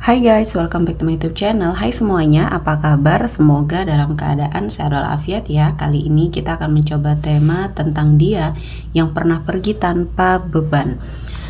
Hai guys, welcome back to my YouTube channel. Hai semuanya, apa kabar? Semoga dalam keadaan sehat walafiat ya. Kali ini kita akan mencoba tema tentang dia yang pernah pergi tanpa beban.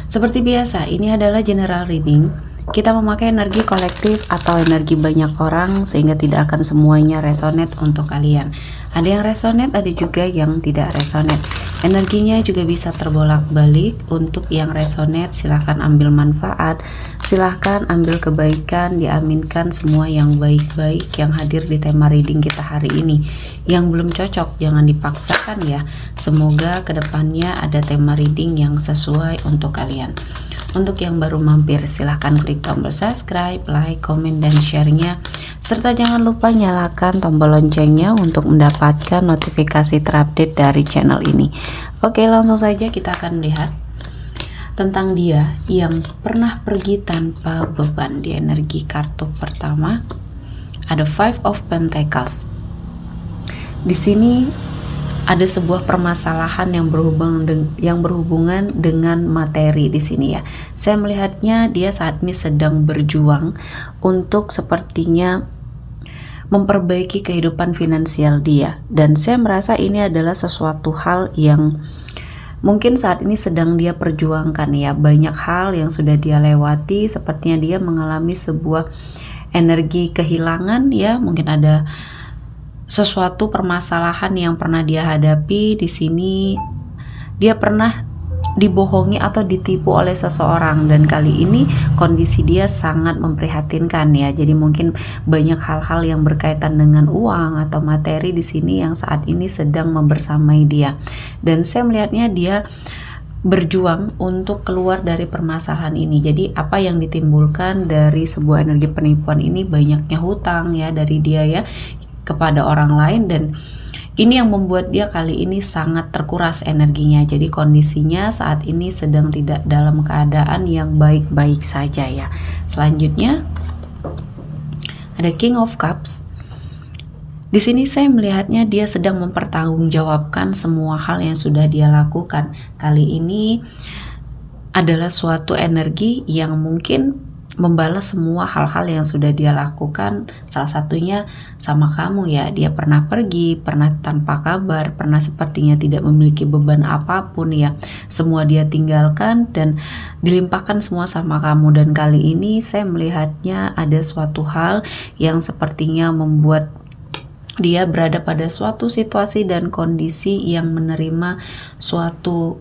Seperti biasa, ini adalah general reading. Kita memakai energi kolektif atau energi banyak orang sehingga tidak akan semuanya resonate untuk kalian. Ada yang resonate, ada juga yang tidak resonate. Energinya juga bisa terbolak-balik. Untuk yang resonate, silahkan ambil manfaat, silahkan ambil kebaikan, diaminkan semua yang baik-baik yang hadir di tema reading kita hari ini. Yang belum cocok, jangan dipaksakan ya. Semoga kedepannya ada tema reading yang sesuai untuk kalian. Untuk yang baru mampir, silahkan klik tombol subscribe, like, komen, dan share-nya. Serta jangan lupa nyalakan tombol loncengnya untuk mendapatkan notifikasi terupdate dari channel ini. Oke, langsung saja kita akan melihat tentang dia yang pernah pergi tanpa beban. Di energi kartu pertama ada Five of Pentacles. Di sini ada sebuah permasalahan yang berhubungan dengan materi di sini ya. Saya melihatnya dia saat ini sedang berjuang untuk sepertinya memperbaiki kehidupan finansial dia, dan saya merasa ini adalah sesuatu hal yang mungkin saat ini sedang dia perjuangkan ya. Banyak hal yang sudah dia lewati, sepertinya dia mengalami sebuah energi kehilangan ya. Mungkin ada sesuatu permasalahan yang pernah dia hadapi. Di sini dia pernah dibohongi atau ditipu oleh seseorang, dan kali ini kondisi dia sangat memprihatinkan ya. Jadi mungkin banyak hal-hal yang berkaitan dengan uang atau materi di sini yang saat ini sedang membersamai dia, dan saya melihatnya dia berjuang untuk keluar dari permasalahan ini. Jadi apa yang ditimbulkan dari sebuah energi penipuan ini, banyaknya hutang ya dari dia ya kepada orang lain, dan ini yang membuat dia kali ini sangat terkuras energinya. Jadi kondisinya saat ini sedang tidak dalam keadaan yang baik-baik saja ya. Selanjutnya ada King of Cups. Di sini saya melihatnya dia sedang mempertanggungjawabkan semua hal yang sudah dia lakukan. Kali ini adalah suatu energi yang mungkin membalas semua hal-hal yang sudah dia lakukan. Salah satunya sama kamu ya. Dia pernah pergi, pernah tanpa kabar, pernah sepertinya tidak memiliki beban apapun ya. Semua dia tinggalkan dan dilimpahkan semua sama kamu, dan kali ini saya melihatnya ada suatu hal yang sepertinya membuat dia berada pada suatu situasi dan kondisi yang menerima suatu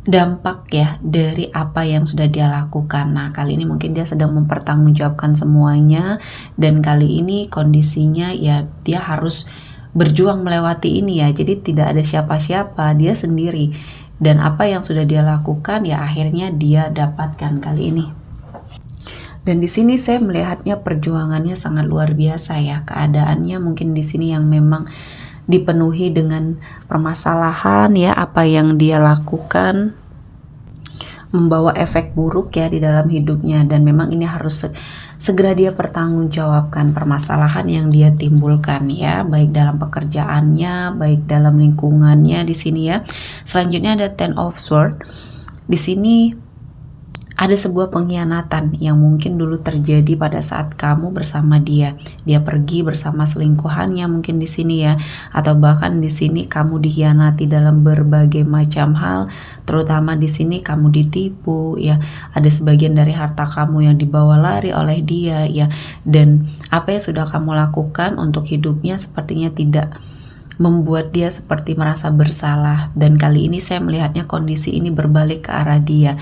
dampak ya dari apa yang sudah dia lakukan. Nah, kali ini mungkin dia sedang mempertanggungjawabkan semuanya, dan kali ini kondisinya ya dia harus berjuang melewati ini ya. Jadi tidak ada siapa-siapa, dia sendiri, dan apa yang sudah dia lakukan ya akhirnya dia dapatkan kali ini. Dan di sini saya melihatnya perjuangannya sangat luar biasa ya. Keadaannya mungkin di sini yang memang dipenuhi dengan permasalahan ya. Apa yang dia lakukan membawa efek buruk ya di dalam hidupnya, dan memang ini harus segera dia pertanggungjawabkan permasalahan yang dia timbulkan ya, baik dalam pekerjaannya, baik dalam lingkungannya di sini ya. Selanjutnya ada Ten of Swords. Di sini ada sebuah pengkhianatan yang mungkin dulu terjadi pada saat kamu bersama dia. Dia pergi bersama selingkuhannya mungkin di sini ya, atau bahkan di sini kamu dikhianati dalam berbagai macam hal, terutama di sini kamu ditipu ya. Ada sebagian dari harta kamu yang dibawa lari oleh dia ya, dan apa yang sudah kamu lakukan untuk hidupnya sepertinya tidak membuat dia seperti merasa bersalah, dan kali ini saya melihatnya kondisi ini berbalik ke arah dia.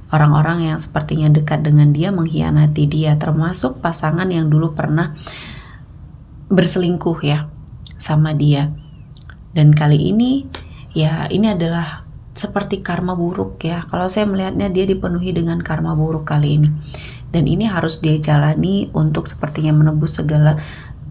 Orang-orang yang sepertinya dekat dengan dia mengkhianati dia, termasuk pasangan yang dulu pernah berselingkuh ya sama dia. Dan kali ini ya ini adalah seperti karma buruk ya. Kalau saya melihatnya dia dipenuhi dengan karma buruk kali ini, dan ini harus dia jalani untuk sepertinya menebus segala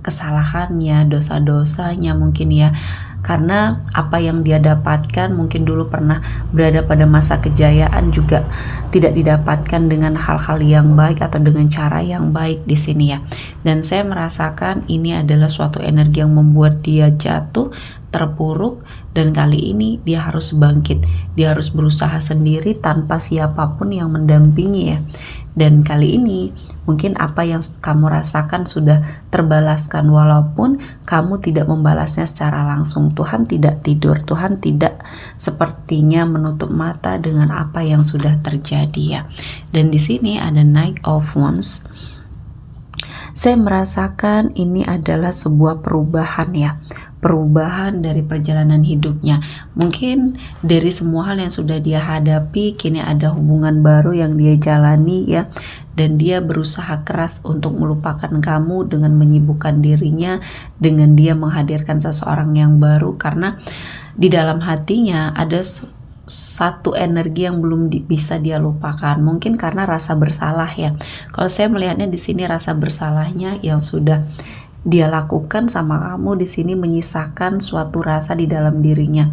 kesalahannya, dosa-dosanya mungkin ya. Karena apa yang dia dapatkan mungkin dulu pernah berada pada masa kejayaan juga tidak didapatkan dengan hal-hal yang baik atau dengan cara yang baik di sini ya. Dan saya merasakan ini adalah suatu energi yang membuat dia jatuh, terpuruk, dan kali ini dia harus bangkit. Dia harus berusaha sendiri tanpa siapapun yang mendampingi ya. Dan kali ini mungkin apa yang kamu rasakan sudah terbalaskan, walaupun kamu tidak membalasnya secara langsung. Tuhan tidak tidur, Tuhan tidak sepertinya menutup mata dengan apa yang sudah terjadi ya. Dan di sini ada Knight of Wands. Saya merasakan ini adalah sebuah perubahan ya, perubahan dari perjalanan hidupnya. Mungkin dari semua hal yang sudah dia hadapi, kini ada hubungan baru yang dia jalani ya, dan dia berusaha keras untuk melupakan kamu dengan menyibukkan dirinya, dengan dia menghadirkan seseorang yang baru, karena di dalam hatinya ada satu energi yang belum bisa dia lupakan, mungkin karena rasa bersalah ya. Kalau saya melihatnya di sini, rasa bersalahnya yang sudah dia lakukan sama kamu di sini menyisakan suatu rasa di dalam dirinya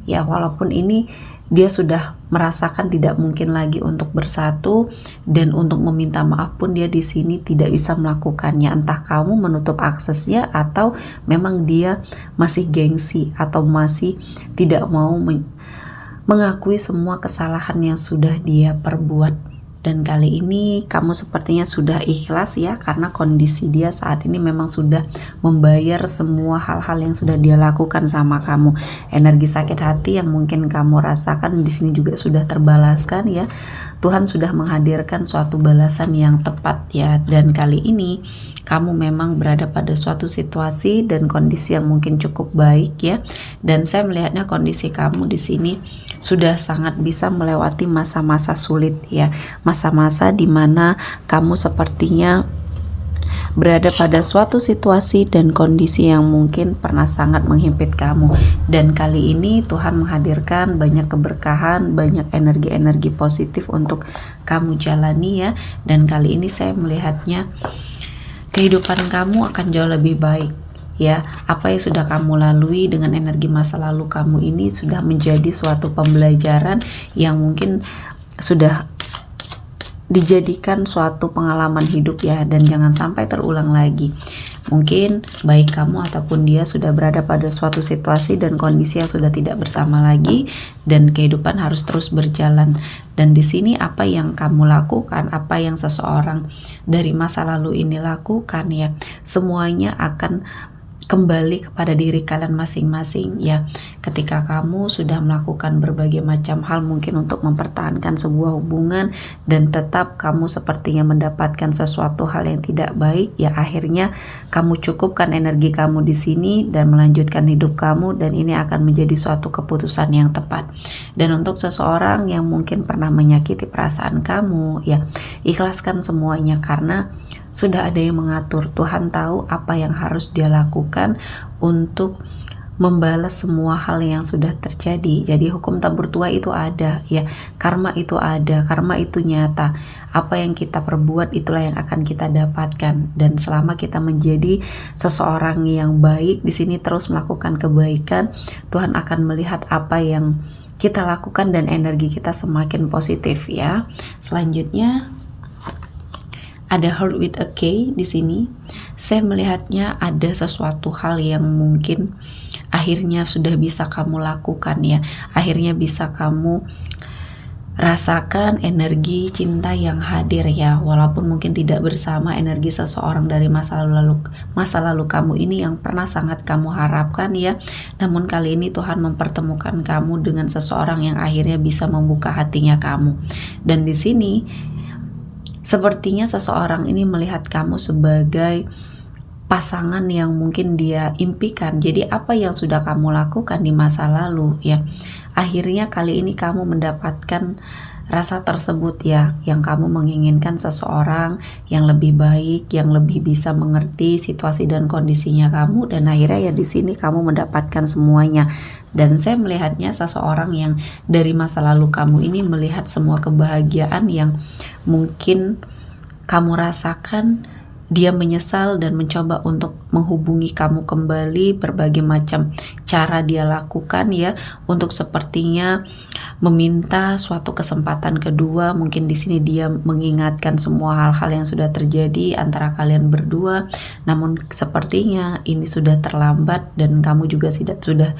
ya, walaupun ini dia sudah merasakan tidak mungkin lagi untuk bersatu, dan untuk meminta maaf pun dia di sini tidak bisa melakukannya. Entah kamu menutup aksesnya, atau memang dia masih gengsi, atau masih tidak mau mengakui semua kesalahan yang sudah dia perbuat. Dan kali ini kamu sepertinya sudah ikhlas ya, karena kondisi dia saat ini memang sudah membayar semua hal-hal yang sudah dia lakukan sama kamu. Energi sakit hati yang mungkin kamu rasakan di sini juga sudah terbalaskan ya. Tuhan sudah menghadirkan suatu balasan yang tepat ya. Dan kali ini kamu memang berada pada suatu situasi dan kondisi yang mungkin cukup baik ya. Dan saya melihatnya kondisi kamu di sini sudah sangat bisa melewati masa-masa sulit ya, masa-masa di mana kamu sepertinya berada pada suatu situasi dan kondisi yang mungkin pernah sangat menghimpit kamu. Dan kali ini Tuhan menghadirkan banyak keberkahan, banyak energi-energi positif untuk kamu jalani ya. Dan kali ini saya melihatnya kehidupan kamu akan jauh lebih baik ya. Apa yang sudah kamu lalui dengan energi masa lalu kamu ini sudah menjadi suatu pembelajaran yang mungkin sudah dijadikan suatu pengalaman hidup ya, dan jangan sampai terulang lagi. Mungkin baik kamu ataupun dia sudah berada pada suatu situasi dan kondisi yang sudah tidak bersama lagi, dan kehidupan harus terus berjalan. Dan di sini apa yang kamu lakukan, apa yang seseorang dari masa lalu ini lakukan ya, semuanya akan kembali kepada diri kalian masing-masing ya. Ketika kamu sudah melakukan berbagai macam hal mungkin untuk mempertahankan sebuah hubungan, dan tetap kamu sepertinya mendapatkan sesuatu hal yang tidak baik ya, akhirnya kamu cukupkan energi kamu di sini dan melanjutkan hidup kamu, dan ini akan menjadi suatu keputusan yang tepat. Dan untuk seseorang yang mungkin pernah menyakiti perasaan kamu ya, ikhlaskan semuanya, karena sudah ada yang mengatur. Tuhan tahu apa yang harus dia lakukan untuk membalas semua hal yang sudah terjadi. Jadi hukum tabur tuai itu ada ya, karma itu ada, karma itu nyata. Apa yang kita perbuat itulah yang akan kita dapatkan. Dan selama kita menjadi seseorang yang baik di sini, terus melakukan kebaikan, Tuhan akan melihat apa yang kita lakukan dan energi kita semakin positif ya. Selanjutnya ada Heart with a K di sini. Saya melihatnya ada sesuatu hal yang mungkin akhirnya sudah bisa kamu lakukan ya. Akhirnya bisa kamu rasakan energi cinta yang hadir ya, walaupun mungkin tidak bersama energi seseorang dari masa lalu kamu ini yang pernah sangat kamu harapkan ya. Namun kali ini Tuhan mempertemukan kamu dengan seseorang yang akhirnya bisa membuka hatinya kamu. Dan di sini sepertinya seseorang ini melihat kamu sebagai pasangan yang mungkin dia impikan. Jadi apa yang sudah kamu lakukan di masa lalu ya, akhirnya kali ini kamu mendapatkan rasa tersebut ya, yang kamu menginginkan seseorang yang lebih baik, yang lebih bisa mengerti situasi dan kondisinya kamu, dan akhirnya ya di sini kamu mendapatkan semuanya. Dan saya melihatnya seseorang yang dari masa lalu kamu ini melihat semua kebahagiaan yang mungkin kamu rasakan, dia menyesal dan mencoba untuk menghubungi kamu kembali, berbagai macam cara dia lakukan ya, untuk sepertinya meminta suatu kesempatan kedua. Mungkin di sini dia mengingatkan semua hal-hal yang sudah terjadi antara kalian berdua, namun sepertinya ini sudah terlambat dan kamu juga sudah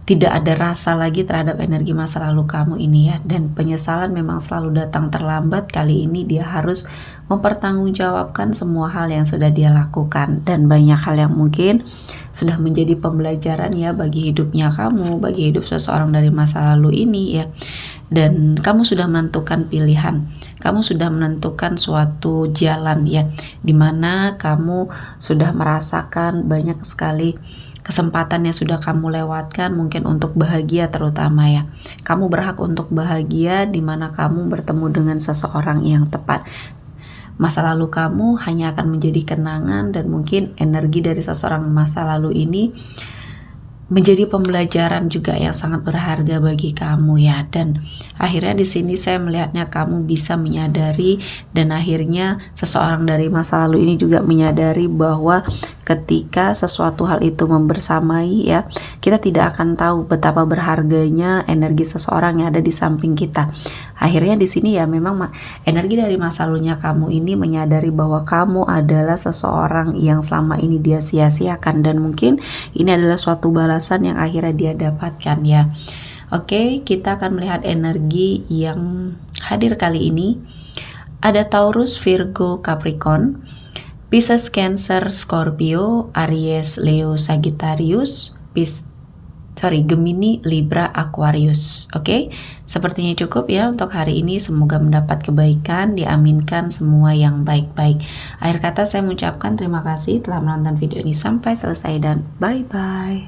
tidak ada rasa lagi terhadap energi masa lalu kamu ini ya. Dan penyesalan memang selalu datang terlambat. Kali ini dia harus mempertanggungjawabkan semua hal yang sudah dia lakukan, dan banyak hal yang mungkin sudah menjadi pembelajaran ya bagi hidupnya kamu, bagi hidup seseorang dari masa lalu ini ya. Dan kamu sudah menentukan pilihan, kamu sudah menentukan suatu jalan ya, dimana kamu sudah merasakan banyak sekali kesempatan yang sudah kamu lewatkan, mungkin untuk bahagia terutama ya. Kamu berhak untuk bahagia dimana kamu bertemu dengan seseorang yang tepat. Masa lalu kamu hanya akan menjadi kenangan, dan mungkin energi dari seseorang masa lalu ini menjadi pembelajaran juga yang sangat berharga bagi kamu ya. Dan akhirnya di sini saya melihatnya kamu bisa menyadari, dan akhirnya seseorang dari masa lalu ini juga menyadari bahwa ketika sesuatu hal itu membersamai ya, kita tidak akan tahu betapa berharganya energi seseorang yang ada di samping kita. Akhirnya di sini ya memang energi dari masa lalunya kamu ini menyadari bahwa kamu adalah seseorang yang selama ini dia sia-siakan, dan mungkin ini adalah suatu balasan yang akhirnya dia dapatkan ya. Oke, kita akan melihat energi yang hadir kali ini. Ada Taurus, Virgo, Capricorn, Pisces, Cancer, Scorpio, Aries, Leo, Sagittarius, Gemini, Libra, Aquarius. Oke, sepertinya cukup ya untuk hari ini. Semoga mendapat kebaikan, diaminkan semua yang baik-baik. Akhir kata saya mengucapkan terima kasih telah menonton video ini sampai selesai, dan bye-bye.